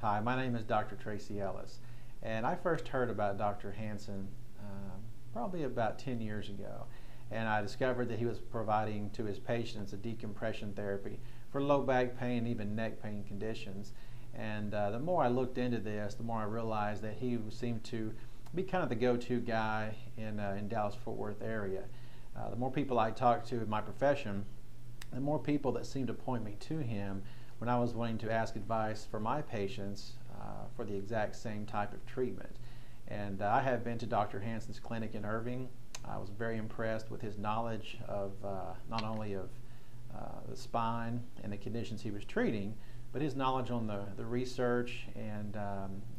Hi, my name is Dr. Tracy Ellis, and I first heard about Dr. Hanson probably about 10 years ago, and I discovered that he was providing to his patients a decompression therapy for low back pain and even neck pain conditions. And the more I looked into this, the more I realized that he seemed to be kind of the go-to guy in Dallas-Fort Worth area. The more people I talked to in my profession, the more people that seemed to point me to him when I was wanting to ask advice for my patients for the exact same type of treatment. And I have been to Dr. Hanson's clinic in Irving. I was very impressed with his knowledge of not only of the spine and the conditions he was treating, but his knowledge on the research and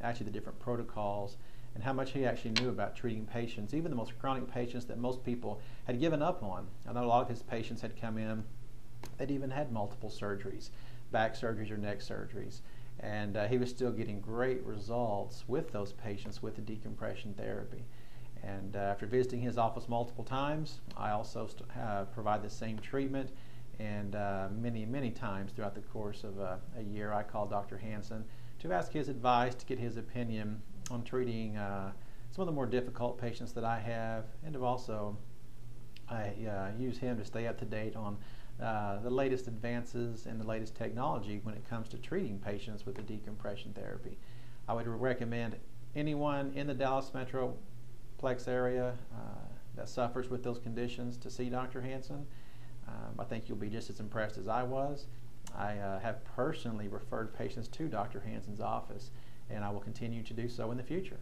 actually the different protocols and how much he actually knew about treating patients, even the most chronic patients that most people had given up on. I know a lot of his patients had come in that even had multiple surgeries, back surgeries or neck surgeries, and he was still getting great results with those patients with the decompression therapy. And after visiting his office multiple times, I also provide the same treatment, and many times throughout the course of a year I call Dr. Hanson to ask his advice, to get his opinion on treating some of the more difficult patients that I have, and to also use him to stay up to date on the latest advances and the latest technology when it comes to treating patients with the decompression therapy. I would recommend anyone in the Dallas Metroplex area that suffers with those conditions to see Dr. Hanson. I think you'll be just as impressed as I was. I have personally referred patients to Dr. Hanson's office, and I will continue to do so in the future.